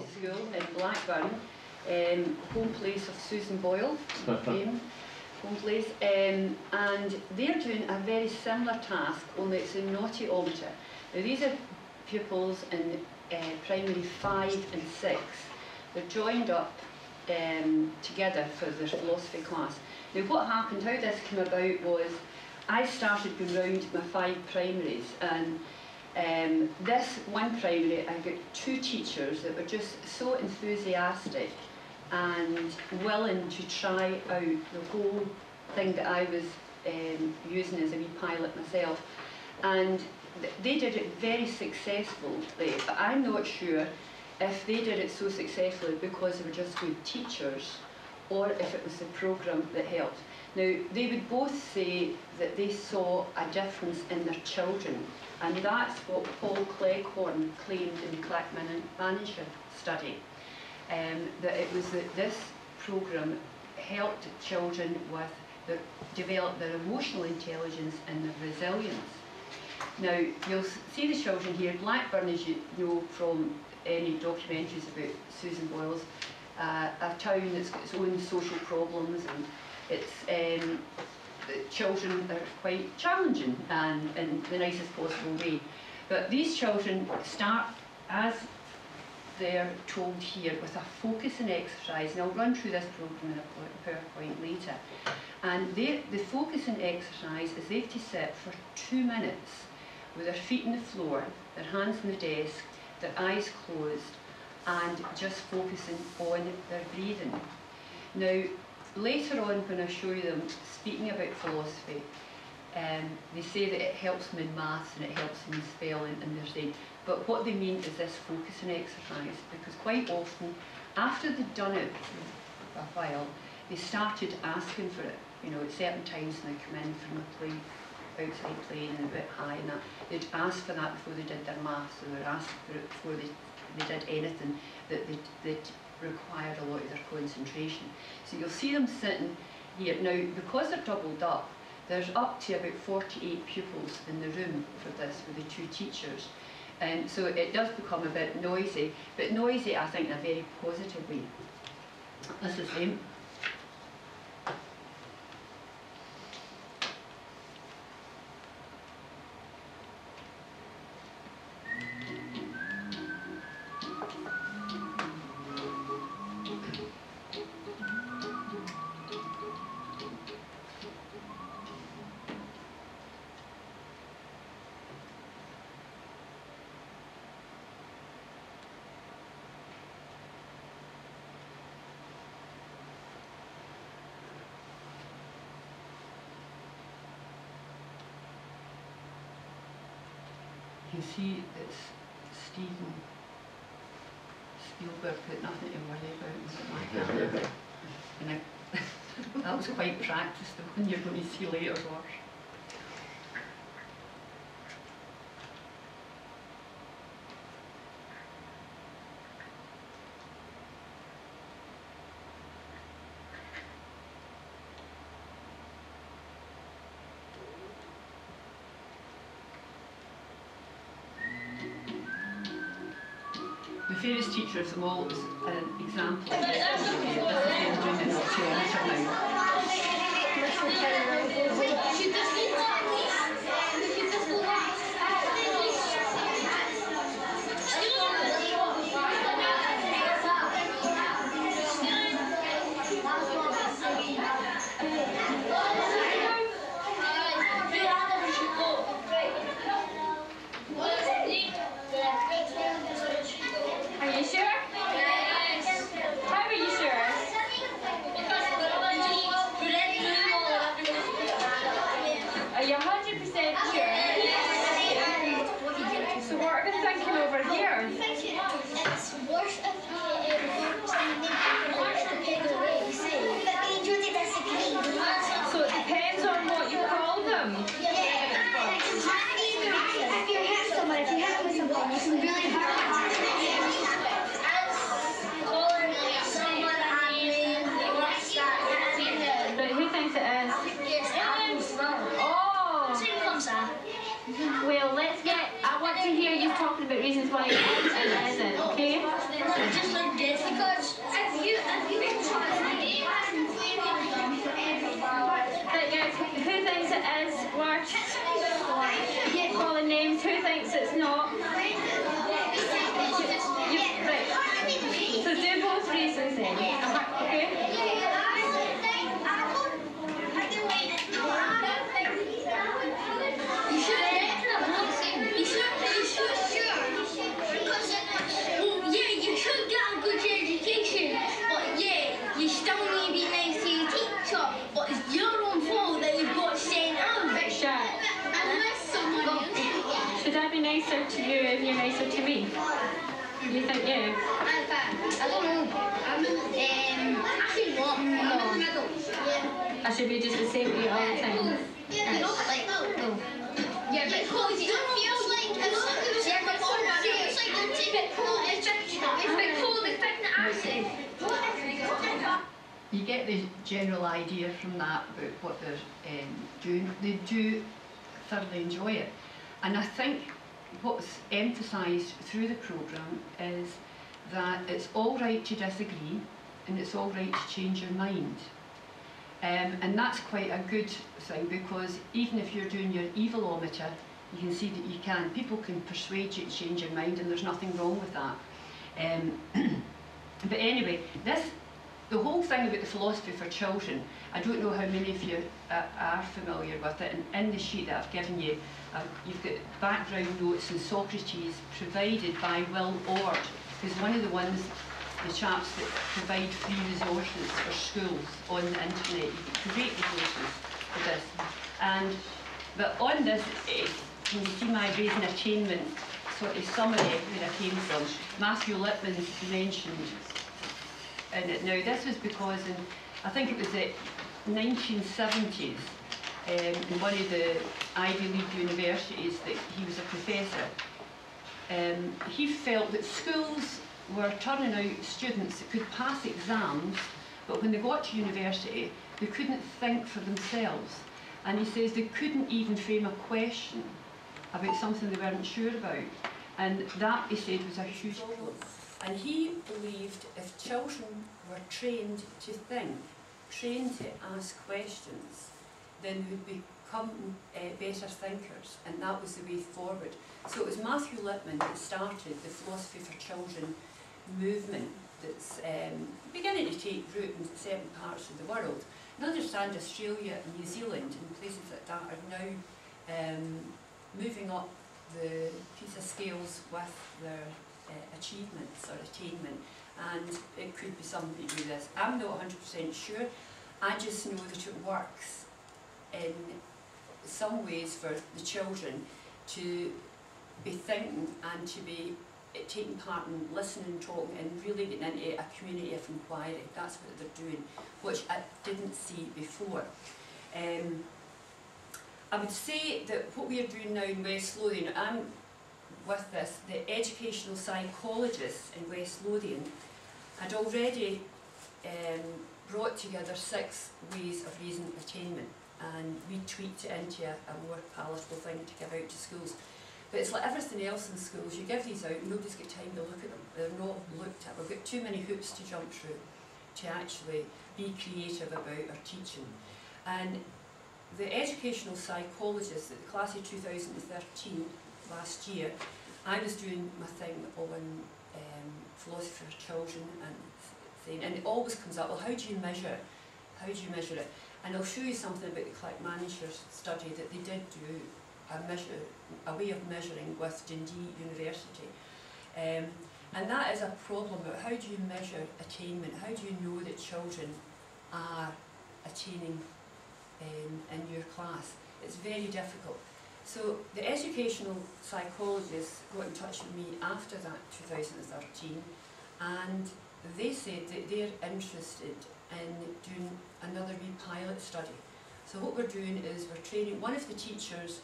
School in Blackburn, home place of Susan Boyle, home place, and they're doing a very similar task, only it's in naughtyometer. Now these are pupils in primary 5 and 6. They're joined up together for their philosophy class. Now what happened, how this came about was, I started going round my 5 primaries, and this one primary I got 2 teachers that were just so enthusiastic and willing to try out the whole thing that I was using as a wee pilot myself, and they did it very successfully, but I'm not sure if they did it so successfully because they were just good teachers or if it was the programme that helped. Now, they would both say that they saw a difference in their children, and that's what Paul Cleghorn claimed in the Clackmannanshire study, that it was that this programme helped children with develop their emotional intelligence and their resilience. Now, you'll see the children here. Blackburn, as you know from any documentaries about Susan Boyle's, a town that's got its own social problems, and it's children are quite challenging and in the nicest possible way. But these children start, as they're told here, with a focusing exercise, and I'll run through this programme in a PowerPoint later. And the focusing exercise is they have to sit for 2 minutes with their feet on the floor, their hands on the desk, their eyes closed, and just focusing on their breathing. Now, later on when I show you them speaking about philosophy, they say that it helps them in maths and it helps them in spelling, and they're saying, but what they mean is this focusing exercise, because quite often, after they'd done it for a while, they started asking for it. You know, at certain times when they come in from a play, outside playing and a bit high and that, they'd ask for that before they did their maths, or they'd ask for it before they did anything that required a lot of their concentration. So you'll see them sitting here. Now, because they're doubled up, there's up to about 48 pupils in the room for this with the 2 teachers. And so it does become a bit noisy, but noisy I think in a very positive way. This is them. You can see it's Steven Spielberg put nothing to worry about. And that was quite practiced, the one you're going to see later on. The various teachers of them all is an example of this. This is them doing it now. Are you sure? Yes. How are you sure? Are you 100% sure? So what are we thinking over here? It's worse if So it depends on what you call them. If you hit someone, if you hit them with something, you can really hurt them. But who thinks it is? Oh! Well, let's get, I want to hear you talking about reasons why it is and isn't, okay? just like this. Because if you Right, guys, who thinks it is worth calling names? Who thinks it's not? Right. So do both reasons then. Okay? You should get a good education, but yeah, you still need to be nice to your teacher, but it's your own fault that you've got sent out. Should I be nicer to you if you're nicer to me? You think you? I don't know. I think what? I'm in the middle. Yeah. I should be just the same with you all the time. Yeah, yeah, because it feels like if something was You get the general idea from that about what they're doing. They do thoroughly enjoy it. And I think what's emphasised through the programme is that it's all right to disagree and it's all right to change your mind. And that's quite a good thing, because even if you're doing your evilometer, you can see that you can. People can persuade you to change your mind, and there's nothing wrong with that. But anyway, the whole thing about the philosophy for children, I don't know how many of you are familiar with it, and in the sheet that I've given you, you've got background notes on Socrates provided by Will Ord, who's one of the chaps that provide free resources for schools on the internet. You've got great resources for this. But on this, you can see my Raising Attainment sort of summary where I came from. Matthew Lipman's mentioned in it. Now, this was because I think it was the 1970s, in one of the Ivy League universities that he was a professor. He felt that schools were turning out students that could pass exams, but when they got to university, they couldn't think for themselves. And he says they couldn't even frame a question about something they weren't sure about. And that, he said, was a huge problem. And he believed if children were trained to think, trained to ask questions, then they would become better thinkers, and that was the way forward. So it was Matthew Lipman that started the Philosophy for Children movement that's beginning to take root in certain parts of the world. And I understand Australia and New Zealand and places like that are now moving up the PISA scales with their achievements or attainment, and it could be something to do this. I'm not 100% sure. I just know that it works in some ways for the children to be thinking and to be taking part in listening, talking, and really getting into a community of inquiry. That's what they're doing, which I didn't see before. I would say that what we are doing now in West Lothian, and with this, the educational psychologists in West Lothian had already brought together 6 ways of raising attainment, and we tweaked it into a more palatable thing to give out to schools. But it's like everything else in schools, you give these out, nobody's got time to look at them. They're not looked at. We've got too many hoops to jump through to actually be creative about our teaching. And the educational psychologists at the class of 2013, last year, I was doing my thing on philosophy for children and it always comes up, well, how do you measure it? How do you measure it? And I'll show you something about the Click Managers study that they did do a way of measuring with Dundee University. And that is a problem about how do you measure attainment? How do you know that children are attaining in your class? It's very difficult. So the educational psychologists got in touch with me after that 2013, and they said that they're interested in doing another wee pilot study. So what we're doing is we're training one of the teachers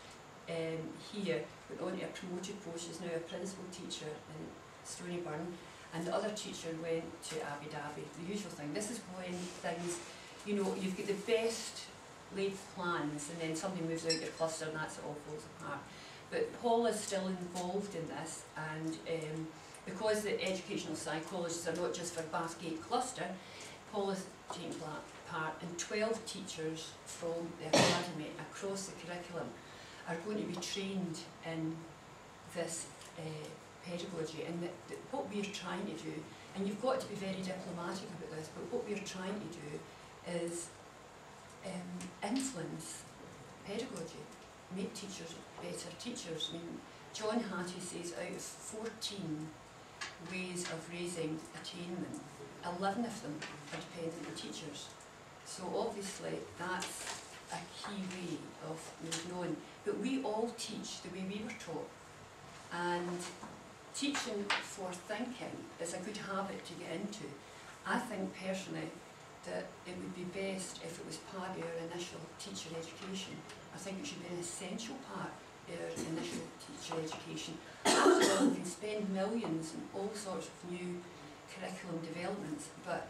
here, went on to a promoted post, is now a principal teacher in Stonyburn, and the other teacher went to Abu Dhabi, the usual thing. This is when things, you know, you've got the best laid plans and then somebody moves out your cluster and that's it all falls apart. But Paul is still involved in this, and because the educational psychologists are not just for Bathgate cluster, Paul is taking part, and 12 teachers from the academy across the curriculum are going to be trained in this pedagogy. And what we're trying to do, and you've got to be very diplomatic about this, but what we're trying to do is influence pedagogy, make teachers better teachers. I mean, John Hattie says out of 14 ways of raising attainment, 11 of them are dependent on teachers. So obviously that's a key way of moving on. But we all teach the way we were taught. And teaching for thinking is a good habit to get into. I think personally that it would be best if it was part of our initial teacher education. I think it should be an essential part of our initial teacher education. After all, we can spend millions on all sorts of new curriculum developments, but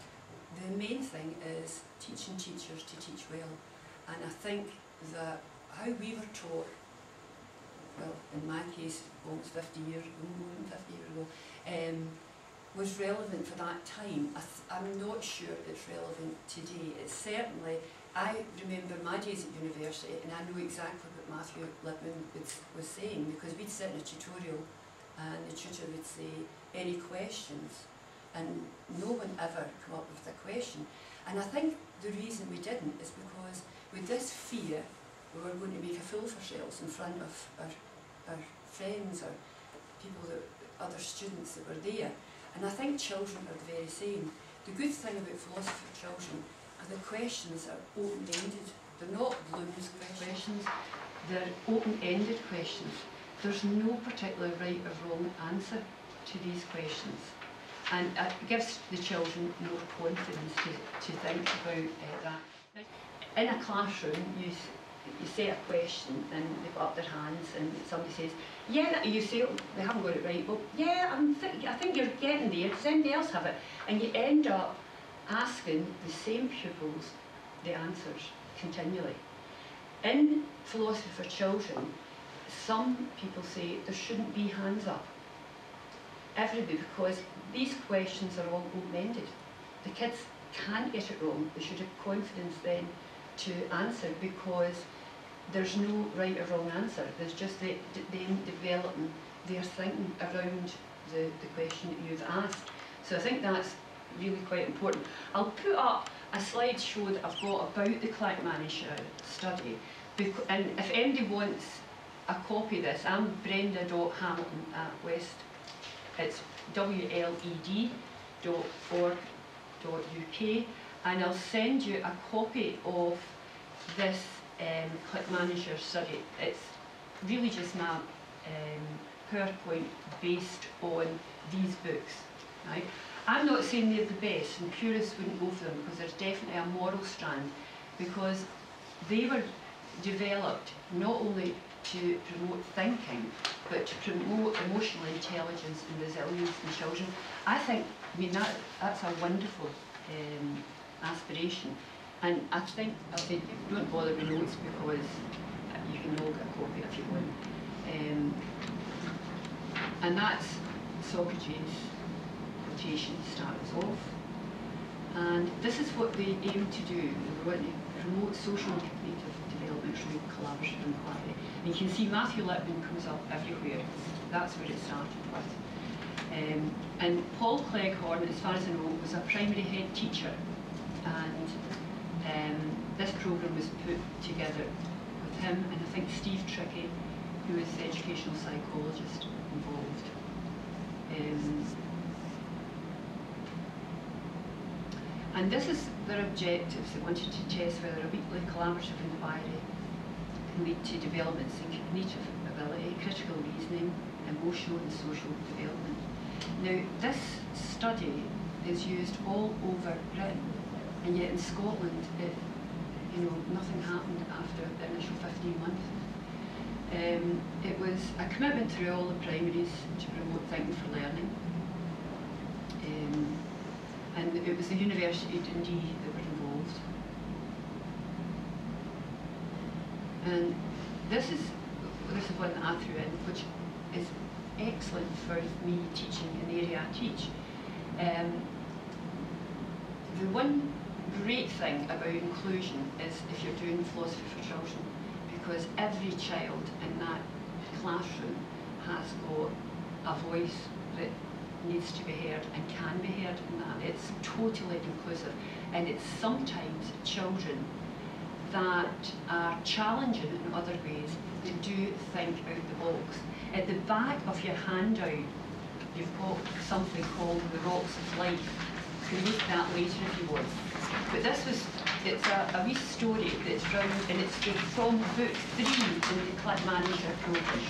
the main thing is teaching teachers to teach well. And I think that how we were taught, well, in my case, almost 50 years ago, more than 50 years ago, was relevant for that time. I'm not sure it's relevant today. It's certainly, I remember my days at university, and I know exactly what Matthew Lipman was saying, because we'd sit in a tutorial and the tutor would say, any questions? And no one ever come up with a question. And I think the reason we didn't is because with this fear, we were going to make a fool of ourselves in front of our friends or people, other students that were there. And I think children are the very same. The good thing about philosophy for children are the questions are open-ended. They're not Bloom's questions, they're open-ended questions. There's no particular right or wrong answer to these questions. And it gives the children more confidence to think about that. Now, in a classroom, you say a question and they put up their hands and somebody says, yeah, you say, oh, they haven't got it right. Well, yeah, I think you're getting there. Does anybody else have it? And you end up asking the same pupils the answers continually. In philosophy for children, some people say there shouldn't be hands up. Everybody, because these questions are all open-ended. The kids can't get it wrong. They should have confidence then to answer, because there's no right or wrong answer. There's just them developing their thinking around the question that you've asked. So I think that's really quite important. I'll put up a slideshow that I've got about the client manager study, and if anybody wants a copy of this, I'm Brenda.Hamilton at West. It's WLED.org.uk, and I'll send you a copy of this Click Manager study. It's really just my PowerPoint based on these books. Right? I'm not saying they're the best, and purists wouldn't go for them, because there's definitely a moral strand, because they were developed not only to promote thinking, but to promote emotional intelligence and resilience in children. I think, I mean, that's a wonderful aspiration. And I think, I'll say, don't bother with notes, because you can all get a copy if you want. And that's Socrates' quotation to start us off. And this is what they aim to do. They want to promote social and cognitive development through collaboration and inquiry. And you can see Matthew Lipman comes up everywhere. That's where it started with. And Paul Cleghorn, as far as I know, was a primary head teacher. And this programme was put together with him and I think Steve Trickey, who is the educational psychologist involved. And this is their objectives. They wanted to test whether a weekly collaborative inquiry can lead to developments in cognitive ability, critical reasoning, emotional and social development. Now, this study is used all over Britain, and yet in Scotland, nothing happened after the initial 15 months. It was a commitment through all the primaries to promote thinking for learning. And it was the University of Dundee that were involved. And this is one that I threw in, which is excellent for me teaching in the area I teach. The one great thing about inclusion is if you're doing philosophy for children, because every child in that classroom has got a voice that needs to be heard and can be heard in that. It's totally inclusive, and it's sometimes children that are challenging in other ways that do think out the box. At the back of your handout, you've got something called the Rocks of Life. You can look at that later if you want. But it's a wee story that's round, and it's from book 3 in the Club Manager programme.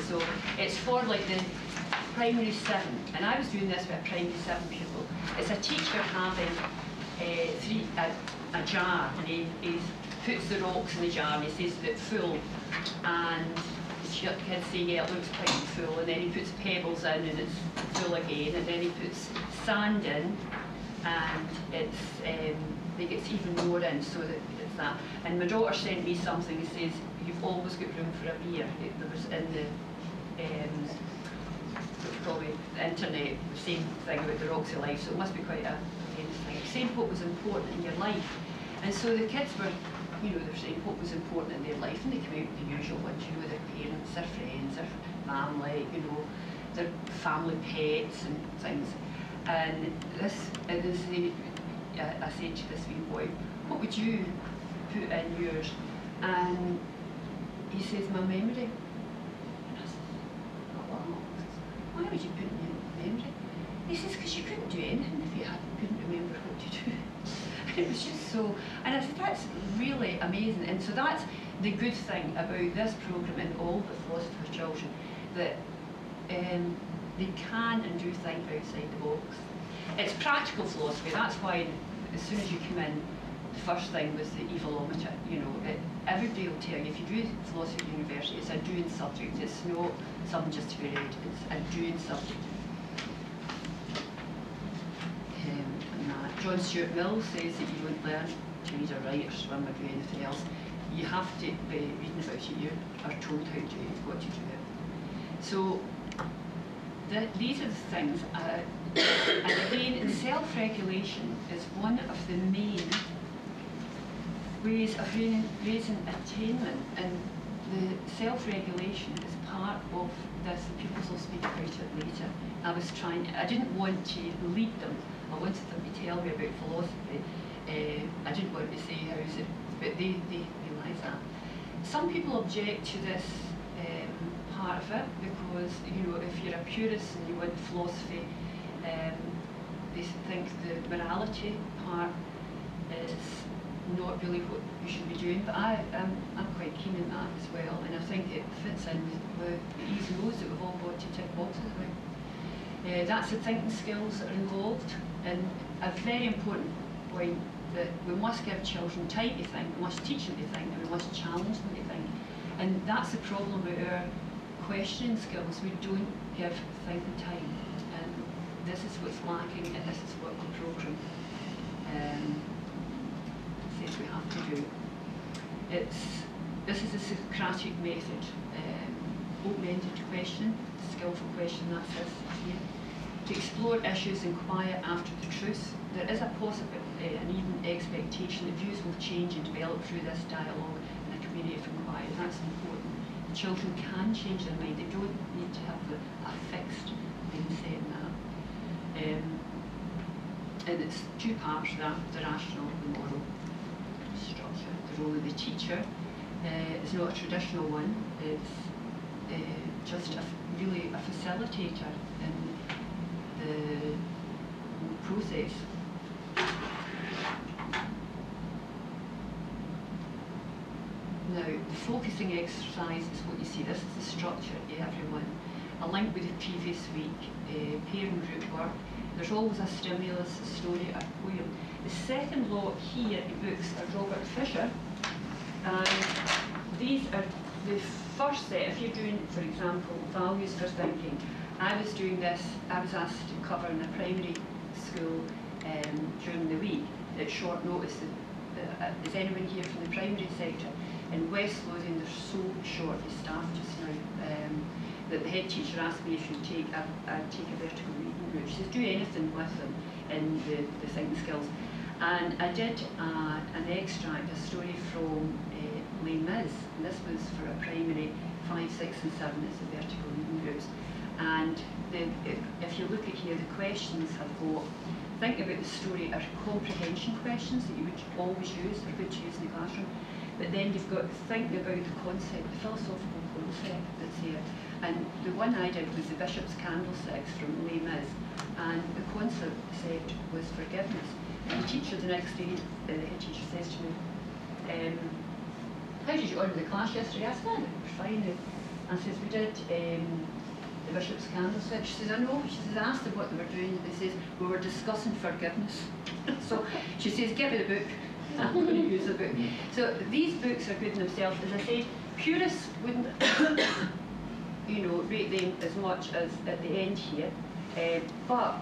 So it's for like the primary 7, and I was doing this with a primary 7 pupil. It's a teacher having a jar, and he puts the rocks in the jar and he says that it's full, and the kids say, yeah, it looks quite full, and then he puts pebbles in and it's full again, and then he puts sand in and it gets even more in, so that it's that. And my daughter sent me something that says, you've always got room for a beer. There was in the probably the internet, the same thing about the Rocks of Life, so it must be quite a famous thing. Saying what was important in your life. And so the kids were, you know, they're saying what was important in their life, and they come out with the usual ones, you know, their parents, their friends, their family, you know, their family pets and things. And I said to this wee boy, what would you put in yours? And he says, my memory. And I said, oh, wow. Why would you put in your memory? He says, because you couldn't do anything if you couldn't remember what to do. And it was just so, and I said, that's really amazing. And so that's the good thing about this programme and all the philosophy for children, that they can and do think outside the box. It's practical philosophy. That's why as soon as you come in, the first thing was the evilometer. You know, everybody will tell you, if you do philosophy at university, it's a doing subject. It's not something just to be read. It's a doing subject. John Stuart Mill says that you won't learn to read or write or swim or do anything else. You have to be reading about it. You are told how to, what to do it. So these are the things, and again, self-regulation is one of the main ways of raising attainment, and the self-regulation is part of this. The pupils will speak about it later. I didn't want to lead them. I wanted them to tell me about philosophy. I didn't want to say how is it, but they realise that. Some people object to this part of it because, you know, if you're a purist and you want philosophy, they think the morality part is not really what you should be doing. But I'm quite keen on that as well, and I think it fits in with the easy knows that we've all got to tick boxes about. That's the thinking skills that are involved, and a very important point that we must give children time to think, we must teach them to think, and we must challenge them to think. And that's the problem with our questioning skills. We don't give thinking time, and this is what's lacking, and this is what the programme says we have to do. This is the Socratic Method, open-ended question, skillful question, that's this here. To explore issues, inquire after the truth. There is a possibility, and even expectation that views will change and develop through this dialogue in a community of inquiry. That's important. The children can change their mind. They don't need to have a fixed mindset in that. And it's two parts, the rational and the moral structure. The role of the teacher is not a traditional one. It's just really a facilitator in the process. Now, the focusing exercise is what you see. This is the structure to everyone. A link with the previous week, pair and group work. There's always a stimulus, a story, a poem. The second lot here in books are Robert Fisher, and these are the first set. If you're doing, for example, values for thinking, I was doing this, I was asked to cover in a primary school during the week at short notice. Is anyone here from the primary sector? In West Lothian, they're so short of staff just now. that the head teacher asked me if you'd take a vertical reading group. She says, do anything with them in the thinking skills. And I did an extract, a story from Les Mis, and this was for a primary 5, 6 and 7, it's the vertical reading groups. And if you look at here, the questions have got, think about the story are comprehension questions that you would always use, or good to use in the classroom. But then you've got thinking about the concept, the philosophical concept that's here. And the one I did was the Bishop's Candlesticks from Les Mis, and the concept was forgiveness. And the teacher the next day, the head teacher says to me, how did you order the class yesterday? I said, it was fine. I says, we did the Bishop's Candlesticks. She says, I know. She says, I asked them what they were doing, and they says, we were discussing forgiveness. So she says, give me the book. I'm going to use the book. So these books are good in themselves. As I said, purists wouldn't rate them as much as at the end here, but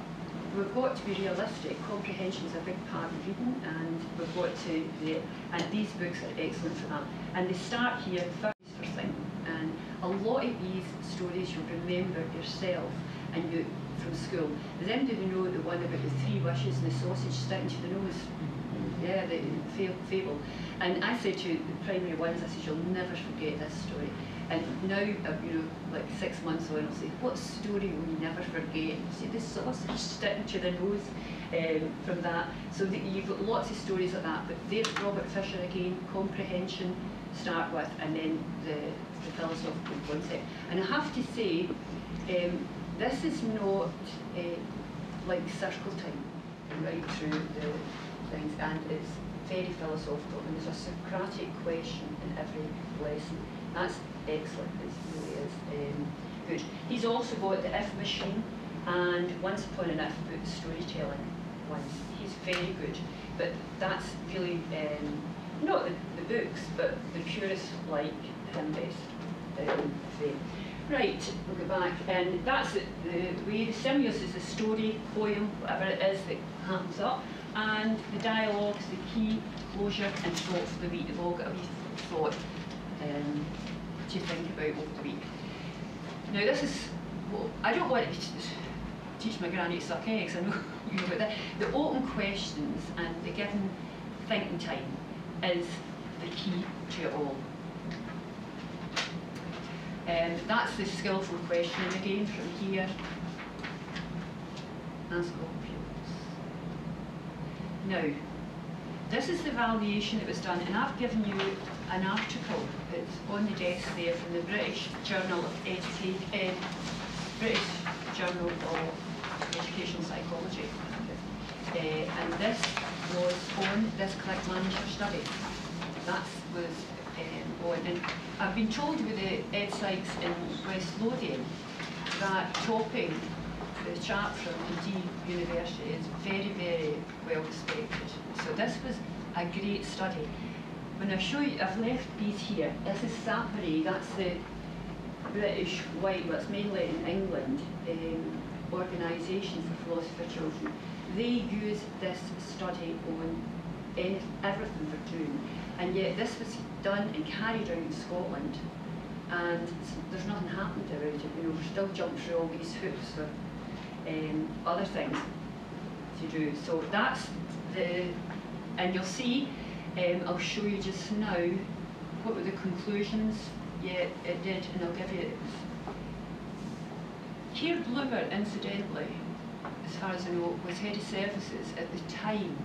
we've got to be realistic. Comprehension is a big part of reading, and we've got to, and these books are excellent for that. And they start here first for thinking, and a lot of these stories you'll remember yourself and you from school. Does anybody know the one about the 3 wishes and the sausage sticking to the nose? Yeah, the fable. And I said to the primary ones, I said, you'll never forget this story. And now, like 6 months on, I'll say, what story will you never forget? See, the sausage sticking to the nose from that. So you've got lots of stories like that, but there's Robert Fisher again, comprehension, start with, and then the philosophical concept. And I have to say, this is not like circle time right through the things, and it's very philosophical, and there's a Socratic question in every lesson. That's excellent, it really is good. He's also got the If Machine and Once Upon an If book storytelling ones. He's very good, but that's really not the books, but the purists like him best. Right, we'll go back, and that's the way the stimulus is a story, poem, whatever it is that happens up, and the dialogue is the key, closure, and thought for the week. They've all got a wee thought to think about over the week. Now this is, well, I don't want to teach my granny to suck eggs, I know you know about that. The open questions and the given thinking time is the key to it all. That's the skillful questioning again from here. Ask all pupils. Now, this is the evaluation that was done, and I've given you an article. It's on the desk there from the British Journal of British Journal of Educational Psychology, and this was on this Click Manager study. That was on, and I've been told with the Ed Sykes in West Lothian that topping the chart from D University is very, very well respected. So this was a great study. When I show you, I've left these here. This is Sapere, that's the British white, well, it's mainly in England, organisation for philosophy children. They use this study on everything they're doing. And yet this was done and carried out in Scotland, and there's nothing happened around it. We're still jumping through all these hoops for other things to do. So that's and you'll see, I'll show you just now what were the conclusions. Yeah, it did, and I'll give you. Keir Bloomer, incidentally, as far as I know, was head of services at the time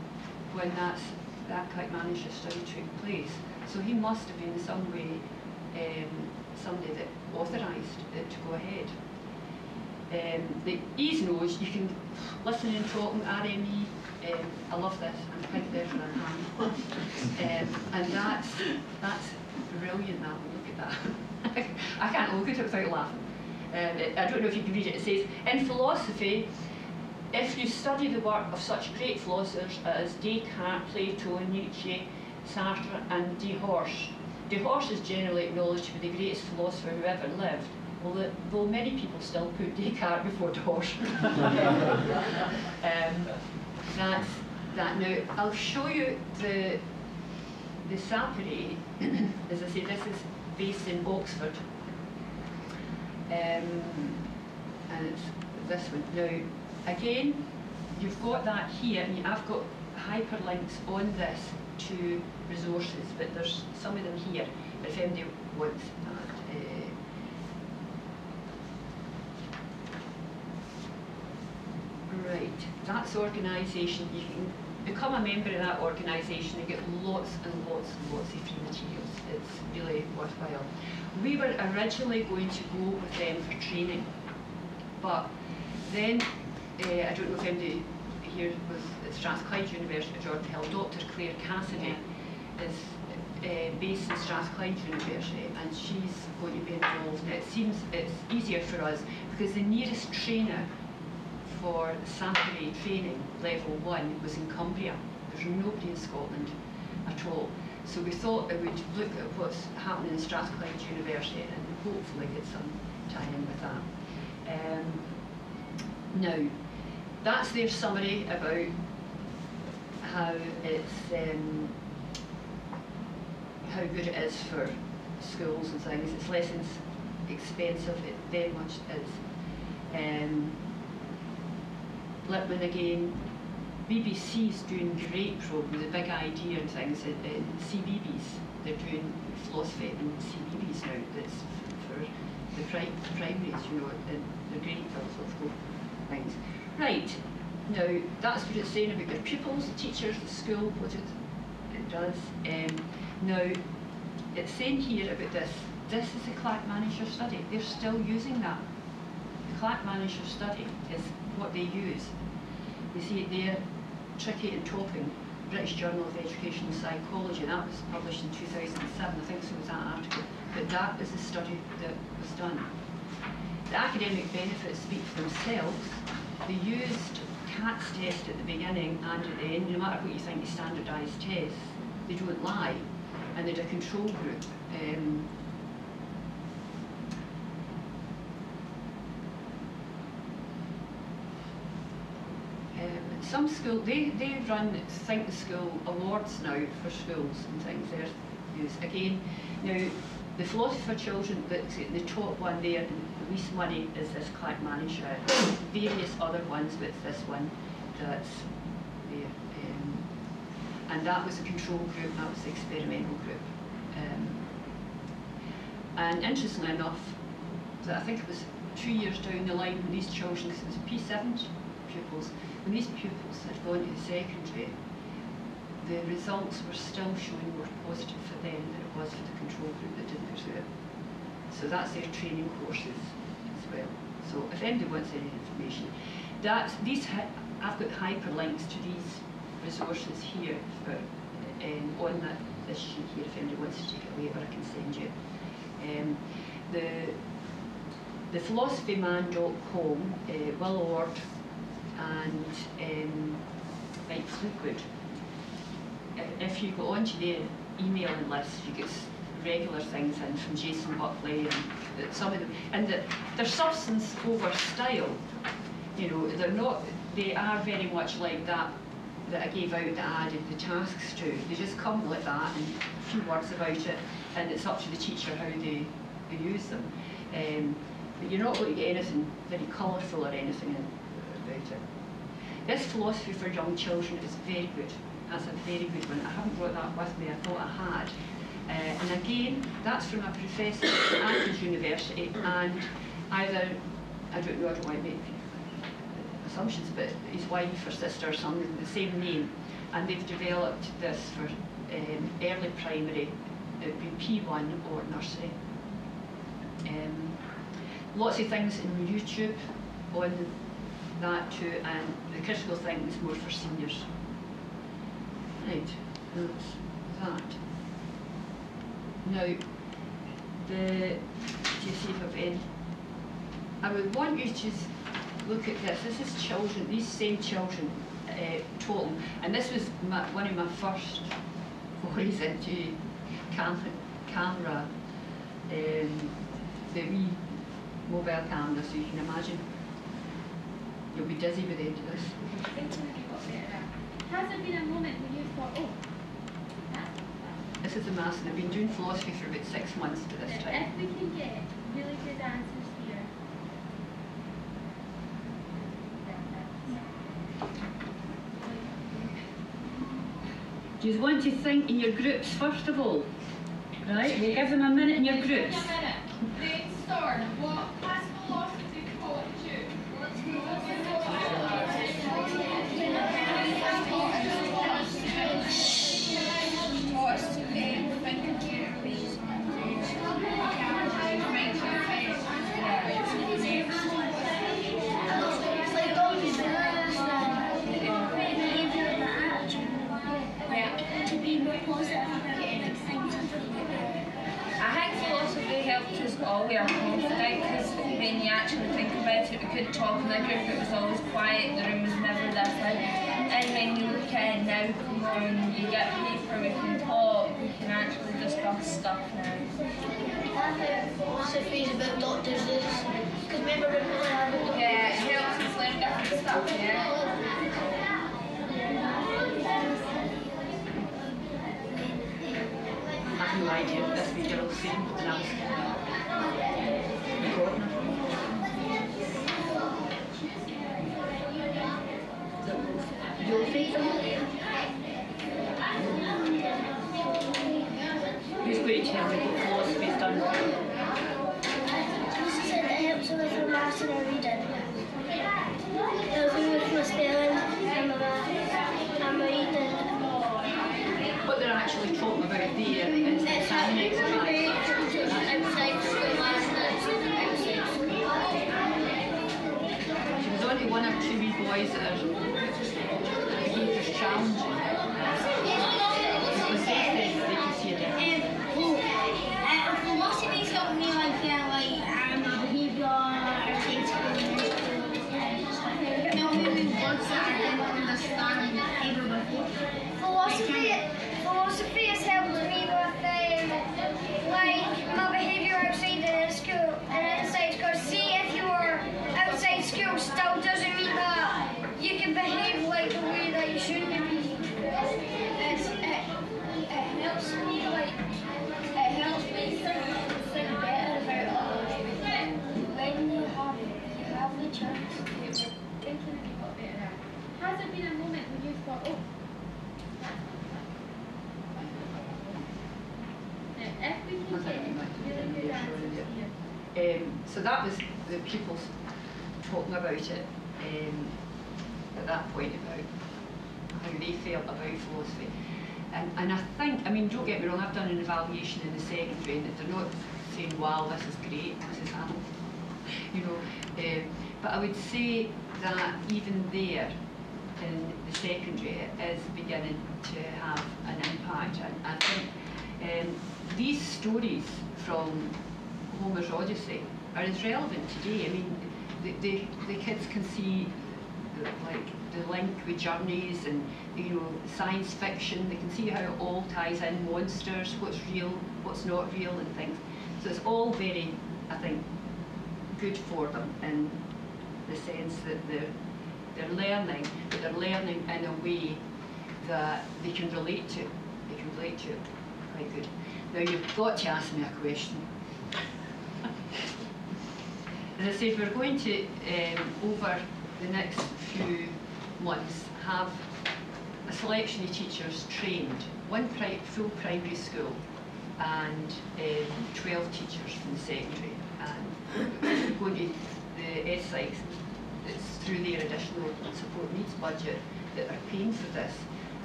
when that Click Manager study took place. So he must have been in some way somebody that authorised it to go ahead. The E's knows, you can listen and talk, RME, I love this, I'm quite there for a hand. And that's brilliant, that one, look at that. I can't look at it without laughing. I don't know if you can read it. It says, in philosophy, if you study the work of such great philosophers as Descartes, Plato, Nietzsche, Sartre and de Horst is generally acknowledged to be the greatest philosopher who ever lived, though many people still put Descartes before de Horst. That's that. Now, I'll show you the Sapere. As I say, this is based in Oxford. and it's this one. Now, again, you've got that here, and I've got hyperlinks on this to resources, but there's some of them here. But if anybody wants that, right, that's organisation. You can become a member of that organisation and get lots and lots and lots of free materials. It's really worthwhile. We were originally going to go with them for training, but then, I don't know if anybody here was at Strathclyde University of Jordan Hill, Dr. Claire Cassidy is based in Strathclyde University, and she's going to be involved. And it seems it's easier for us because the nearest trainer for Saturday training, level 1, was in Cumbria. There's nobody in Scotland at all. So we thought it would look at what's happening in Strathclyde University and hopefully get some tie-in with that. Now, that's their summary about how it's how good it is for schools and things. It's less expensive, it very much is. Lipman again, BBC's doing great programs, the big idea and things in CBBS. They're doing philosophy in CBBS now. That's for the primaries, you know, and they're great philosophical things. Right, now that's what it's saying about your pupils, the teachers, the school, what it does. Now, it's saying here about this. This is the Clack Manager study. They're still using that. The Clack Manager study is what they use. You see it there, Tricky and Topping, British Journal of Educational Psychology. That was published in 2007. I think so was that article. But that is the study that was done. The academic benefits speak for themselves. They used CATS test at the beginning and at the end. No matter what you think of standardised tests, they don't lie. And they did a control group. Some school, they run Think the School awards now for schools and things. They're used. Again, now the philosophy for children, the top one there, the least money is this Clack Manager. Various other ones, but this one that's there. And that was the control group, that was the experimental group. And interestingly enough, I think it was 2 years down the line when these children, because it was P7 pupils, when these pupils had gone to the secondary, the results were still showing more positive for them than it was for the control group that didn't go through it. So that's their training courses as well. So if anybody wants any information, I've got hyperlinks to these resources here for, on this sheet here. If anybody wants to take it later, I can send you. The philosophyman.com, Will Ord and Mike Fleetwood. If you go onto their emailing list, you get regular things in from Jason Buckley and some of them, and they're substance over style. You know, they're not. They are very much like that I gave out that I added the tasks to. They just come like that and a few words about it, and it's up to the teacher how they use them. But you're not going to get anything very colourful or anything about it. This philosophy for young children is very good. That's a very good one. I haven't brought that with me. I thought I had. And again, that's from a professor at Andrews University, and either, I don't know, I don't want to make assumptions, but his wife or sister or something with the same name, and they've developed this for early primary. It would be P1 or nursery. Lots of things in YouTube on that too, and the critical thing is more for seniors. Right, that's that. Now, do you see if I've any? I would want you to just look at this. This is children, these same children talking, and this was one of my first forays into camera, the wee mobile camera, so you can imagine you'll be dizzy by the end of this. Has there been a moment when you thought, oh, this is the maths, and I've been doing philosophy for about 6 months to this time. If we can get really good answers here, Do you want to think in your groups first of all? Right, we'll give them a minute in your groups. Brainstorm. What class philosophy taught you? To be more positive about things. I think philosophy helped us all with our confidence, because when you actually think about it, we could talk in a group, it was always quiet, the room was never this loud. And when you look at it now, come on, you get paper, we can talk, we can actually discuss stuff now. I think philosophy is about doctors, because remember when we were having doctors? Yeah, it helps us learn different stuff, yeah. I have no idea what this wee girl's saying, and I was recording her. You'll think them? Who's going to tell me what philosophy's done? She said it helps with her maths and her reading. It helps me with my spelling and my maths and my reading. What they're actually talking about there is the exam exercise. Outside school maths and outside school. She was only one or two wee boys that are behaviours challenging. Because they think they can see a difference. Philosophy's helped me my behaviour outside school. Help me with words that I didn't understand ever before. Philosophy has helped me with my behaviour outside the school and inside. Because see, if you are outside school, still doesn't mean that you can behave like the way that you shouldn't be. It helps me think better about others. When you have the chance to Thinking a little bit now. Has there been a moment when you thought, oh, now, if we can get really good answers here. So that was the pupils talking about it at that point, about how they felt about philosophy. And I think, I mean, don't get me wrong, I've done an evaluation in the secondary and they're not saying, wow, this is great, this is animal, you know. But I would say that even there, in the secondary, it is beginning to have an impact. And I think these stories from Homer's Odyssey are as relevant today. I mean, the kids can see the link with journeys and, you know, science fiction. They can see how it all ties in, monsters, what's real, what's not real, and things. So it's all very, I think, good for them in the sense that they're learning, but they're learning in a way that they can relate to. They can relate to it quite good. Now you've got to ask me a question. As I said, we're going to, over the next few months, have a selection of teachers trained, one full primary school and 12 teachers from the secondary. And we're going to the Essex, it's through their additional support needs budget that are paying for this.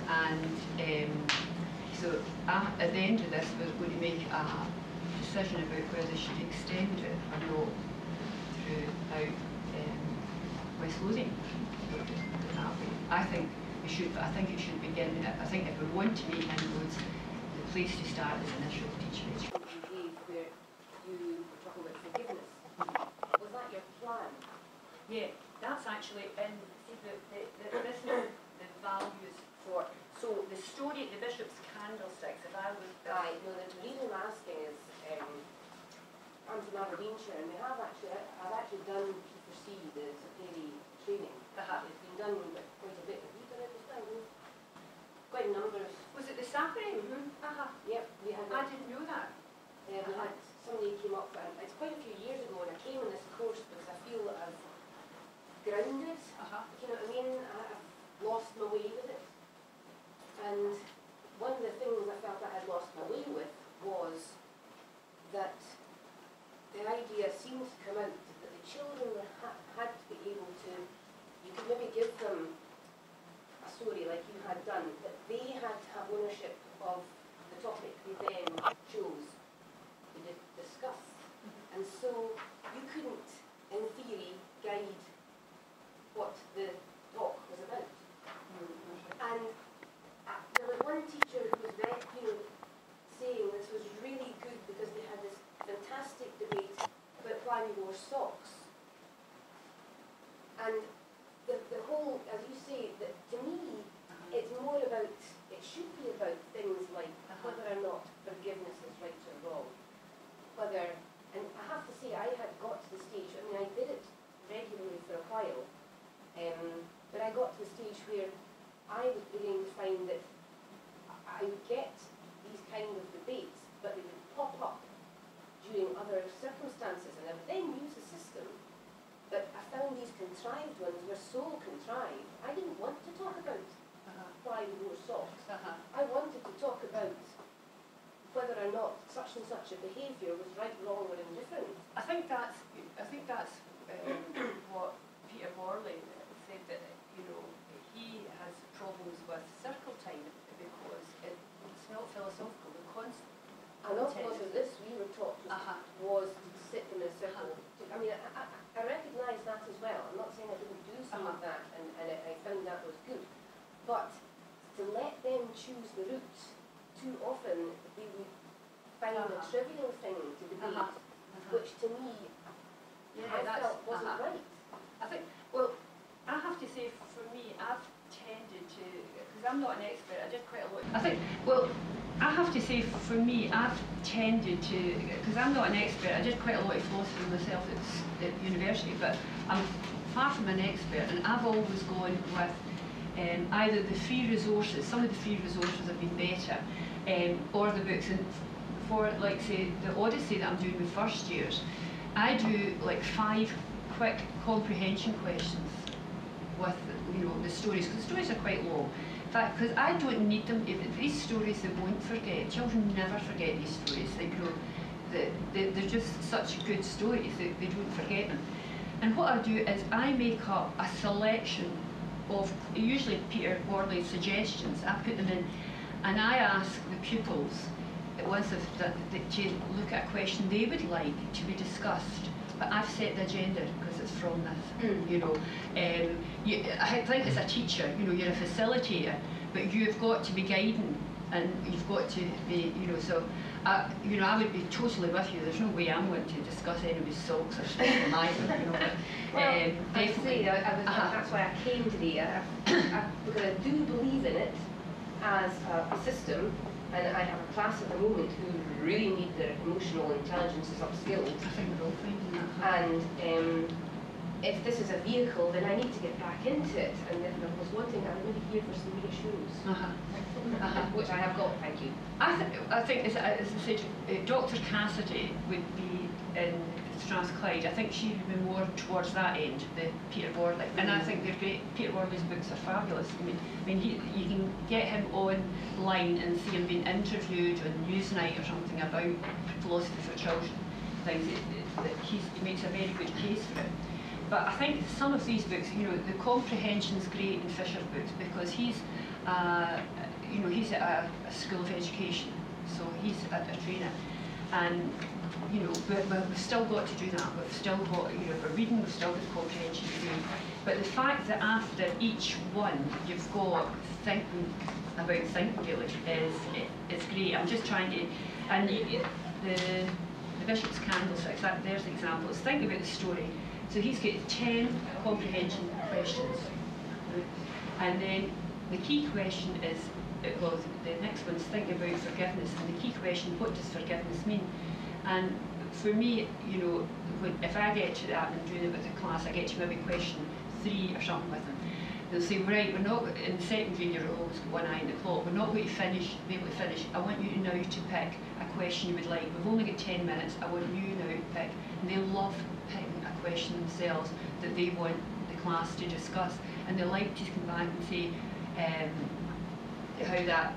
And so at the end of this, we're going to make a decision about whether they should extend it or not throughout West Lothian. I think we should, but I think it should begin. I think if we want to make inroads, the place to start is initial teacher education. Where you were talking about forgiveness. Was that your plan? Yeah, that's actually in this is the values for. So the story at the Bishop's Candlesticks. If I was Right. No, the reason I'm asking is I'm from Aberdeenshire, and I've actually done P4C, the Socratic training. It's been done quite a bit. Have you done it as well? Quite a number of. Was it the Sacrament? Yep, we had. I didn't know that. We had somebody came up, and it's quite a few years ago, and I came on this course because I feel that I've grounded. You know what I mean? I've lost my way with it, and such and such a behaviour was right, wrong, or indifferent. I think that's what Peter Morley said, that he has problems with circle time because it's not philosophical. The concept. An awful lot of this we were taught was to sit in a circle. I mean, I recognise that as well. I'm not saying I didn't do some of that, and I found that was good. But to let them choose the route, too often they would find a trivial thing to debate, which to me I felt wasn't right. I think, well, I have to say, for me, I've tended to, because I'm not an expert, I did quite a lot. I think, well, I have to say, for me, I've tended to, because I'm not an expert, I did quite a lot of philosophy myself at university, but I'm far from an expert, and I've always gone with either the free resources, some of the free resources have been better, or the books. And for, like, say, the Odyssey that I'm doing with first years, I do like 5 quick comprehension questions with the stories, because the stories are quite long. In fact, because I don't need them. If these stories they won't forget. Children never forget these stories. They're just such good stories that they don't forget them. And what I do is I make up a selection of usually Peter Morley's suggestions. I put them in, and I ask the pupils once they've done to look at a question they would like to be discussed. But I've set the agenda because it's from this. I think as a teacher, you're a facilitator, but you've got to be guiding, and you've got to be, so. I would be totally with you. There's no way I'm going to discuss anybody's socks or something either. Well, definitely. That's why I came today. Because I do believe in it as a system, and I have a class at the moment who really need their emotional intelligences upskilled. I think we're all finding that. And if this is a vehicle, then I need to get back into it. And if I was wanting, I'm really here for some reassurance. Which I have got, thank you. I think as I said, Dr. Cassidy would be in Strathclyde. I think she would be more towards that end, the Peter Morley. And I think they're great. Peter Morley's books are fabulous. I mean, you can get him online and see him being interviewed on Newsnight or something about philosophy for children. Things that he makes a very good case for it. But I think some of these books, the comprehension's great in Fisher's books because he's at a school of education, so he's a trainer, and we've still got to do that. We've still got, for reading, we've still got comprehension to do. But the fact that after each one you've got thinking about thinking really is great. I'm just trying to, and the Bishop's Candlesticks, there's the example. It's think about the story. So he's got 10 comprehension questions, and then the key question is, well, the next one's think about forgiveness, and the key question, what does forgiveness mean? And for me, if I get to that and doing it with the class, I get to maybe question 3 or something with them. They'll say, right, we're not, in secondary you're always got one eye on the clock, we're not going to be able to finish. I want you now to pick a question you would like. We've only got 10 minutes, I want you now to pick. And they love picking a question themselves that they want the class to discuss. And they like to come back and say how that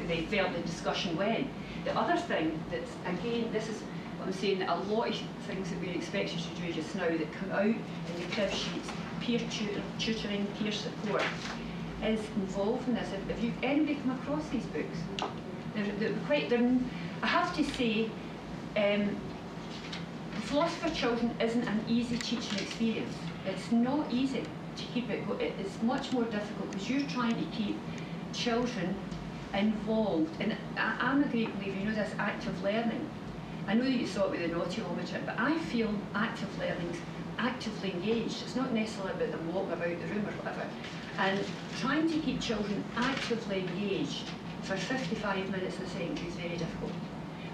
they felt the discussion went. The other thing that's, again, this is what I'm saying, that a lot of things that we're expected to do just now that come out in the crib sheets, peer tutoring, peer support, is involved in this. If you've anybody come across these books, I have to say, the Philosophy for Children isn't an easy teaching experience. It's not easy to keep it going. It's much more difficult because you're trying to keep children involved. And I'm a great believer, this active learning. I know that you saw it with the nautiometer, but I feel active learning's actively engaged. It's not necessarily about them walking about the room or whatever. And trying to keep children actively engaged for 55 minutes in a secondary is very difficult.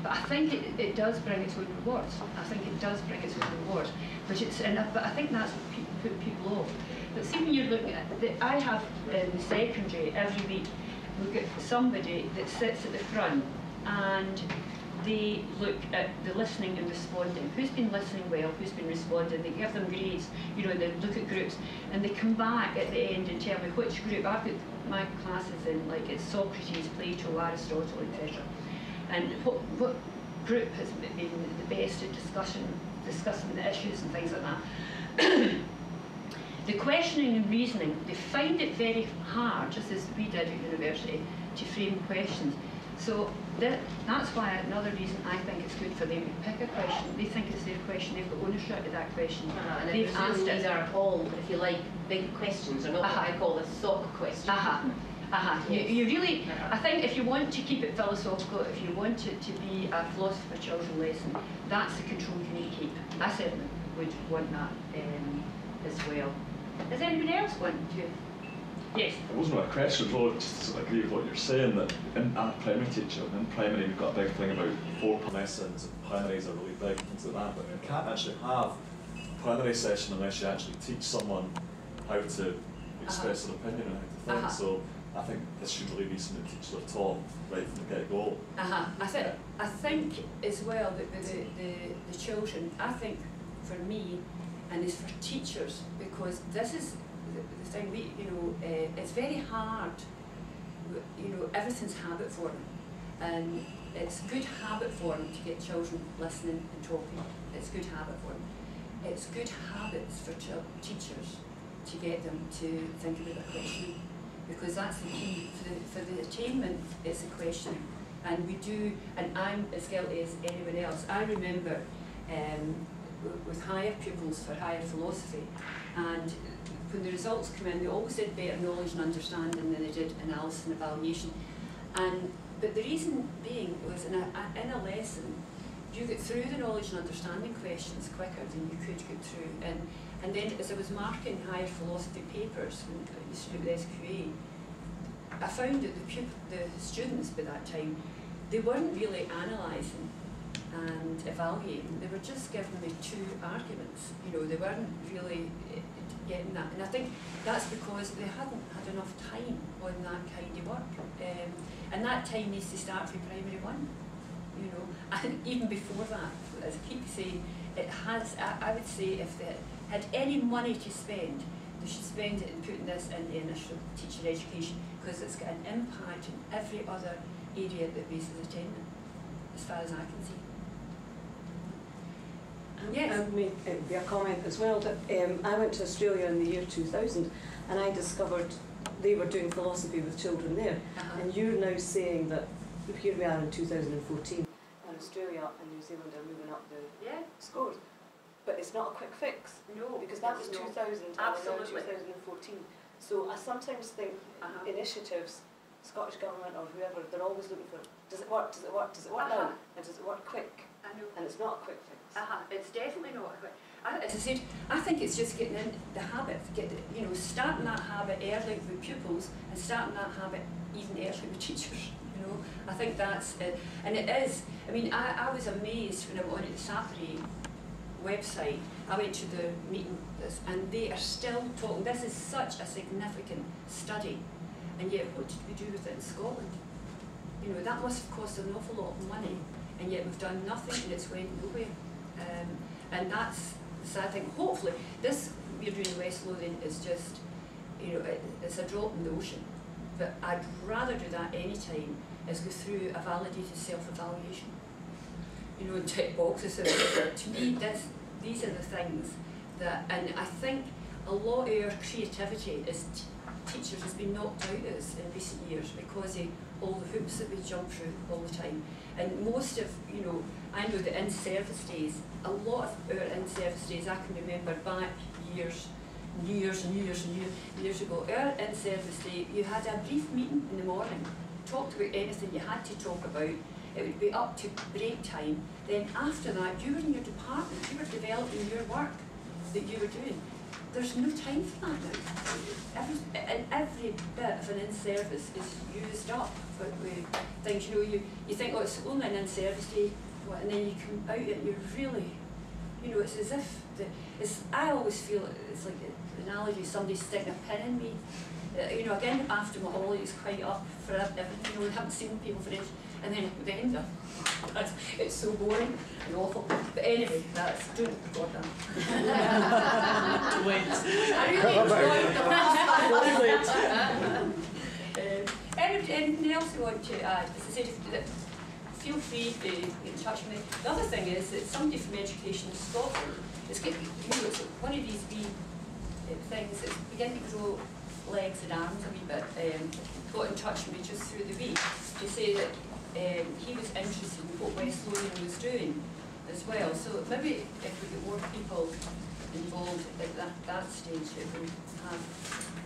But I think it does bring its own rewards. I think it does bring its own rewards. But I think that's what put people off. But see, when you're looking at I have in the secondary every week, look at somebody that sits at the front and they look at the listening and responding. Who's been listening well, who's been responding? They give them grades, they look at groups, and they come back at the end and tell me which group. I've got my classes in, like it's Socrates, Plato, Aristotle, etc. and what group has been the best at discussing the issues and things like that. The questioning and reasoning, they find it very hard, just as we did at university, to frame questions. So that's why another reason I think it's good for them to pick a question. They think it's their question, they've got ownership of that question. And They've asked these it. are all, if you like, big questions, or not what I call the SOC question. You really, I think if you want to keep it philosophical, if you want it to be a philosophy for children lesson, that's the control you need to keep. I certainly would want that as well. Does anybody else want to? Yes. It wasn't a question, I just agree with what you're saying, that I'm a primary teacher, and in primary we've got a big thing about 4 lessons, and primaries are really big, things like that, but you can't actually have a primary session unless you actually teach someone how to express their opinion and how to think. So I think this should really be something that teachers are taught right from the get-go. I think as well that the children, I think for me, and it's for teachers, because this is the thing, it's very hard, everything's habit form, and it's good habit form to get children listening and talking. It's good habit form. It's good habits for teachers to get them to think about their questioning, because that's the key. For the attainment, it's a questioning, and we do, and I'm as guilty as anyone else. I remember with higher pupils for higher philosophy, and when the results come in, they always did better knowledge and understanding than they did analysis and evaluation. But the reason being was in a lesson, you get through the knowledge and understanding questions quicker than you could get through. And then as I was marking higher philosophy papers when I used to do with SQA, I found that the students by that time, they weren't really analysing and evaluating, they were just giving me 2 arguments. They weren't really getting that. And I think that's because they hadn't had enough time on that kind of work. And that time needs to start from primary 1. And even before that, as I keep saying, it has, I would say if they had any money to spend, they should spend it in putting this in the initial teacher education, because it's got an impact in every other area that bases attainment, as far as I can see. Yes. I would make a comment as well that I went to Australia in the year 2000, and I discovered they were doing philosophy with children there. And you're now saying that here we are in 2014, and Australia and New Zealand are moving up the scores. But it's not a quick fix. No, because that was 2000 and now 2014. So I sometimes think initiatives, Scottish Government or whoever, they're always looking for, does it work, does it work, does it work now, and does it work quick? I know. And it's not a quick fix. It's definitely not a quick. As I said, I think it's just getting in the habit, starting that habit early with pupils and starting that habit even early with teachers. I think that's it. And it is, I was amazed when I went on the Socratic website. I went to the meeting and they are still talking. This is such a significant study, and yet what did we do with it in Scotland? That must have cost an awful lot of money, and yet we've done nothing and it's went nowhere. And that's the sad thing. Hopefully, this we're doing in West Lothian is just, it's a drop in the ocean. But I'd rather do that any time as go through a validated self-evaluation. And tick boxes. To me, these are the things that, and I think a lot of our creativity as teachers has been knocked out of us in recent years because of all the hoops that we jump through all the time. And most of, I know the in-service days, a lot of our in-service days, I can remember back years ago, our in-service day, you had a brief meeting in the morning, talked about anything you had to talk about, it would be up to break time, then after that you were in your department, you were developing your work that you were doing. There's no time for that now. Every bit of an in-service is used up with things, you think, oh, it's only an in-service day, and then you come out and you're really, it's as if, I always feel it's like the analogy of somebody sticking a pin in me. Again, after my holiday is quite up for everything, we haven't seen people for ages, and then at the end it's so boring and awful. But anyway, don't record that. I really enjoyed the anything else you want to add? As I said, a feel free to get in touch with me. The other thing is that somebody from Education Scotland, it's getting, it's one of these wee things that's beginning to grow legs and arms a wee bit, got in touch with me just through the week to say that he was interested in what West Lothian was doing as well. So maybe if we get more people involved at that stage, it will have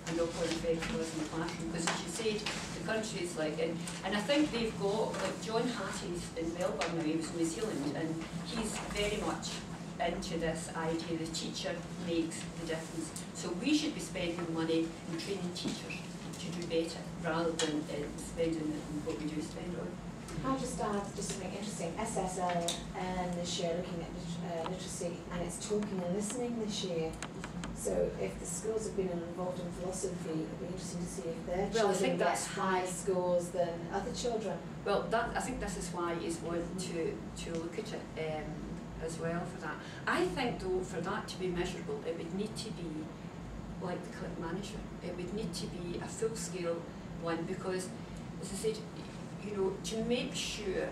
a knock-on effect for us in the classroom. Because as you said, the country is like, and I think they've got, like John Hattie's in Melbourne now, he was in New Zealand, and he's very much into this idea the teacher makes the difference. So we should be spending money in training teachers to do better, rather than spending it on what we do spend on. I'll just add just something interesting. SSL and this year looking at literacy, and it's talking and listening this year. So if the schools have been involved in philosophy, it'd be interesting to see if their children get higher scores than other children. Well, I think this is why he's wanting to look at it as well for that. I think though, for that to be measurable, it would need to be like the click manager. It would need to be a full-scale one, because, as I said, you know, to make sure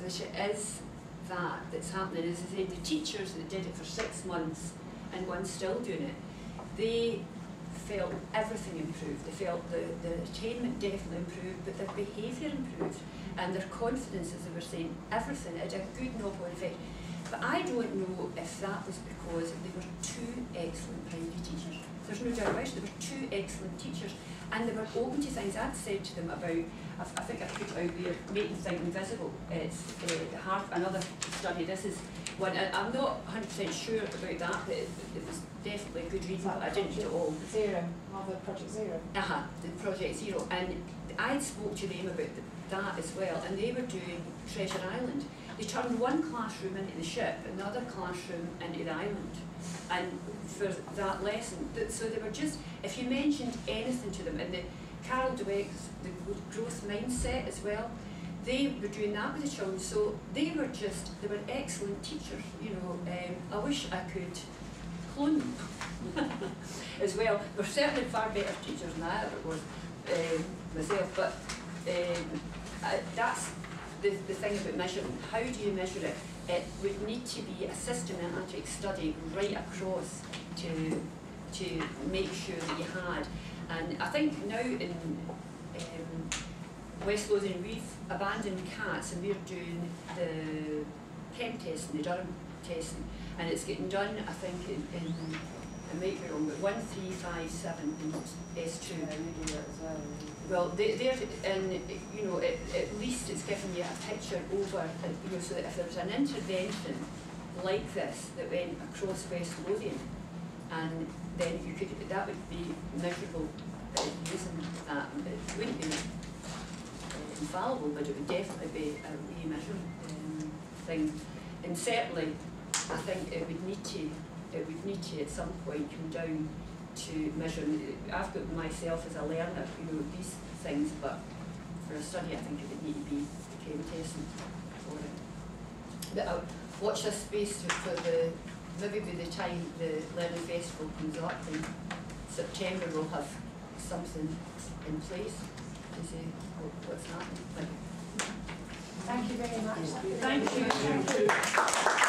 that it is that's happening. As I said, the teachers that did it for 6 months and one's still doing it, they felt everything improved. They felt the attainment definitely improved, but their behaviour improved, and their confidence, as they were saying, everything. It had a good knock-on effect. But I don't know if that was because they were 2 excellent primary teachers. There's no doubt about it, they were 2 excellent teachers, and they were open to things. I'd said to them about, I think I put out there, making things invisible. It's another study. This is one, I'm not 100% sure about that, but it was definitely a good reading, but I didn't read it all. Zero, Harvard Project Zero. The Project Zero. And I spoke to them about that as well, and they were doing Treasure Island. They turned one classroom into the ship and the other classroom into the island. And for that lesson, so they were just, if you mentioned anything to them, and the Carol Dweck's the growth mindset as well, they were doing that with the children. So they were excellent teachers, you know. I wish I could clone them as well. They're certainly far better teachers than I ever was myself, but that's the thing about measuring. How do you measure it? It would need to be a systematic study right across to make sure that you had. And I think now in West Lothian we've abandoned CATS and we're doing the chem testing, the Durham testing, and it's getting done, I think, in I might be wrong, but 1357 in S2. Yeah, we do that as well. Well, they're, and you know, at least it's giving you a picture over, you know, so that if there was an intervention like this that went across West Lothian, and then you could, that would be measurable using that. It wouldn't be infallible, but it would definitely be a re-measuring thing. And certainly, I think it would need to at some point come down to measure. I've got myself as a learner, you know, these things, but for a study I think it would need to be chem testing for it. But watch this space for the, maybe by the time the Learning Festival comes up in September we'll have something in place to see what's happening. Thank you very much. Thank you.